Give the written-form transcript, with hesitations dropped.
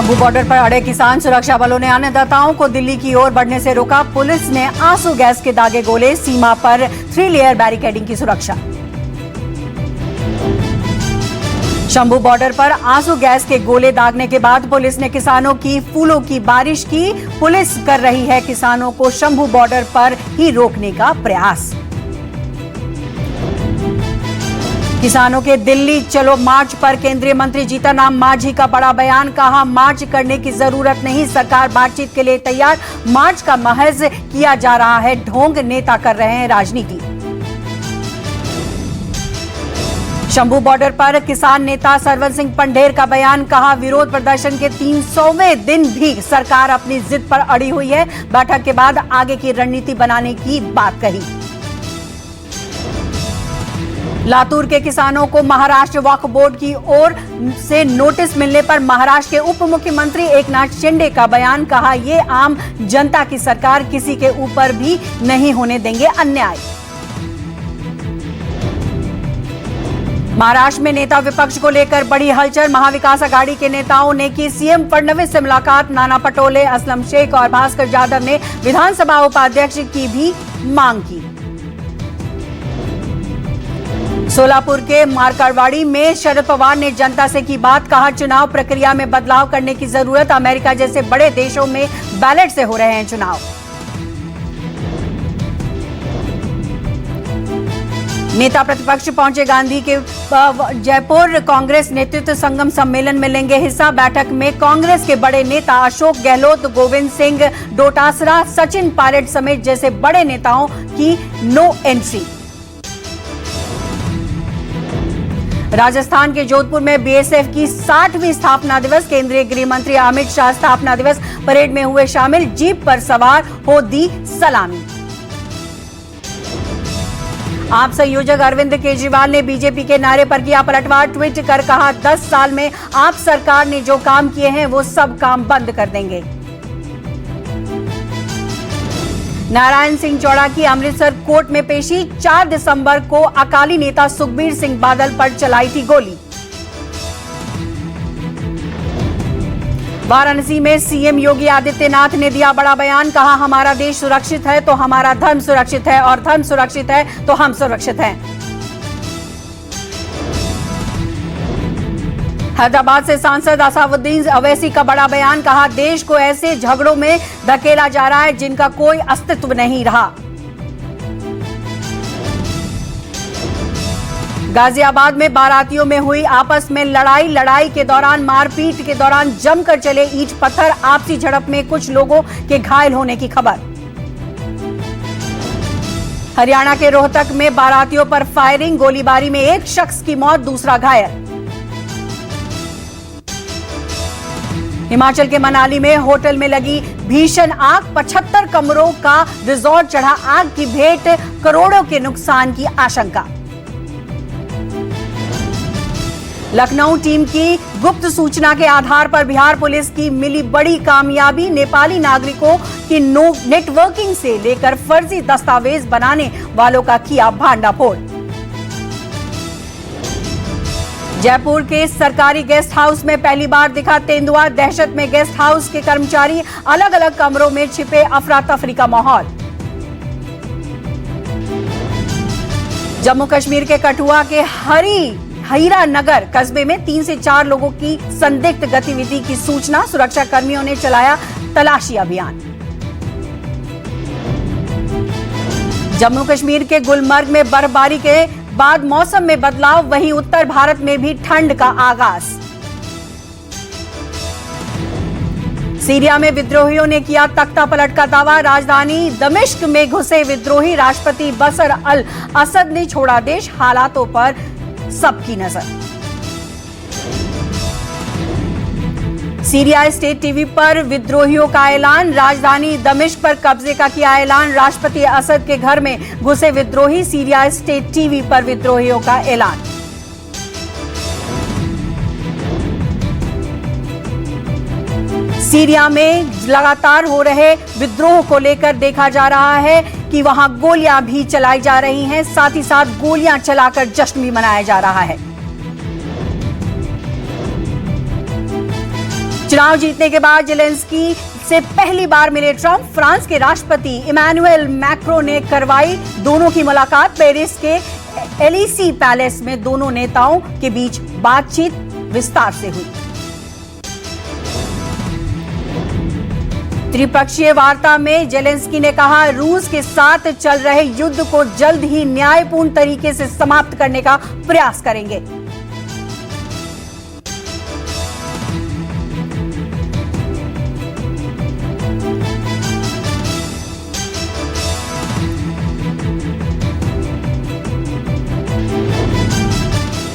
Shambhu border पर अड़े किसान, सुरक्षा बलों ने अन्नदाताओं को दिल्ली की ओर बढ़ने से रोका। पुलिस ने आंसू गैस के दागे गोले, सीमा पर 3 लेयर बैरिकेडिंग की सुरक्षा। शंभू बॉर्डर पर आंसू गैस के गोले दागने के बाद पुलिस ने किसानों की फूलों की बारिश की। पुलिस कर रही है किसानों को शंभू बॉर्डर पर ही रोकने का प्रयास। किसानों के दिल्ली चलो मार्च पर केंद्रीय मंत्री जीतन राम मांझी का बड़ा बयान। कहा, मार्च करने की जरूरत नहीं, सरकार बातचीत के लिए तैयार। मार्च का महज किया जा रहा है ढोंग, नेता कर रहे हैं राजनीति। शंभू बॉर्डर पर किसान नेता सरवन सिंह पंढेर का बयान। कहा, विरोध प्रदर्शन के 300वें दिन भी सरकार अपनी जिद पर अड़ी हुई है। बैठक के बाद आगे की रणनीति बनाने की बात कही। लातूर के किसानों को महाराष्ट्र वक्फ बोर्ड की ओर से नोटिस मिलने पर महाराष्ट्र के उप मुख्यमंत्री एकनाथ शिंदे का बयान। कहा, ये आम जनता की सरकार, किसी के ऊपर भी नहीं होने देंगे अन्याय। महाराष्ट्र में नेता विपक्ष को लेकर बड़ी हलचल। महाविकास अघाड़ी के नेताओं ने की सीएम फडणवीस से मुलाकात। नाना पटोले, असलम शेख और भास्कर जाधव ने विधानसभा उपाध्यक्ष की भी मांग की। सोलापुर के मारकड़वाड़ी में शरद पवार ने जनता से की बात। कहा, चुनाव प्रक्रिया में बदलाव करने की जरूरत। अमेरिका जैसे बड़े देशों में बैलेट से हो रहे हैं चुनाव। नेता प्रतिपक्ष पहुंचे गांधी के जयपुर कांग्रेस नेतृत्व संगम सम्मेलन में लेंगे हिस्सा। बैठक में कांग्रेस के बड़े नेता अशोक गहलोत, गोविंद सिंह डोटासरा, सचिन पायलट समेत जैसे बड़े नेताओं की नो एंट्री। राजस्थान के जोधपुर में बीएसएफ की 60वीं स्थापना दिवस। केंद्रीय गृह मंत्री अमित शाह स्थापना दिवस परेड में हुए शामिल। जीप पर सवार हो दी सलामी। आप संयोजक अरविंद केजरीवाल ने बीजेपी के नारे पर किया पलटवार। ट्वीट कर कहा, 10 साल में आप सरकार ने जो काम किए हैं वो सब काम बंद कर देंगे। नारायण सिंह चौड़ा की अमृतसर कोर्ट में पेशी। 4 दिसंबर को अकाली नेता सुखबीर सिंह बादल पर चलाई थी गोली। वाराणसी में सीएम योगी आदित्यनाथ ने दिया बड़ा बयान। कहा, हमारा देश सुरक्षित है तो हमारा धर्म सुरक्षित है, और धर्म सुरक्षित है तो हम सुरक्षित हैं। हैदराबाद से सांसद असादुद्दीन अवैसी का बड़ा बयान। कहा, देश को ऐसे झगड़ों में धकेला जा रहा है जिनका कोई अस्तित्व नहीं रहा। गाजियाबाद में बारातियों में हुई आपस में लड़ाई के दौरान मारपीट के दौरान जमकर चले ईंट पत्थर। आपसी झड़प में कुछ लोगों के घायल होने की खबर। हरियाणा के रोहतक में बारातियों पर फायरिंग, गोलीबारी में एक शख्स की मौत, दूसरा घायल। हिमाचल के मनाली में होटल में लगी भीषण आग, 75 कमरों का रिजॉर्ट चढ़ा आग की भेंट, करोड़ों के नुकसान की आशंका। लखनऊ टीम की गुप्त सूचना के आधार पर बिहार पुलिस की मिली बड़ी कामयाबी। नेपाली नागरिकों की नेटवर्किंग से लेकर फर्जी दस्तावेज बनाने वालों का किया भांडाफोड़। जयपुर के सरकारी गेस्ट हाउस में पहली बार दिखा तेंदुआ। दहशत में गेस्ट हाउस के कर्मचारी, अलग अलग कमरों में छिपे, अफरा तफरी का माहौल। जम्मू कश्मीर के कठुआ के हीरा नगर कस्बे में 3 से 4 लोगों की संदिग्ध गतिविधि की सूचना। सुरक्षा कर्मियों ने चलाया तलाशी अभियान। जम्मू कश्मीर के गुलमर्ग में बर्फबारी के बाद मौसम में बदलाव, वहीं उत्तर भारत में भी ठंड का आगाज। सीरिया में विद्रोहियों ने किया तख्ता पलट का दावा। राजधानी दमिश्क में घुसे विद्रोही, राष्ट्रपति बशर अल असद ने छोड़ा देश। हालातों पर सबकी नजर। सीरिया स्टेट टीवी पर विद्रोहियों का ऐलान। राजधानी दमिश्क पर कब्जे का किया ऐलान। राष्ट्रपति असद के घर में घुसे विद्रोही। सीरिया स्टेट टीवी पर विद्रोहियों का ऐलान। सीरिया में लगातार हो रहे विद्रोह को लेकर देखा जा रहा है कि वहां गोलियां भी चलाई जा रही हैं, साथ ही साथ गोलियां चलाकर जश्न भी मनाया जा रहा है। चुनाव जीतने के बाद जेलेंस्की से पहली बार मिले ट्रंप। फ्रांस के राष्ट्रपति इमैनुअल मैक्रों ने करवाई दोनों की मुलाकात। पेरिस के एलिसी पैलेस में दोनों नेताओं के बीच बातचीत विस्तार से हुई। त्रिपक्षीय वार्ता में जेलेंस्की ने कहा, रूस के साथ चल रहे युद्ध को जल्द ही न्यायपूर्ण तरीके से समाप्त करने का प्रयास करेंगे।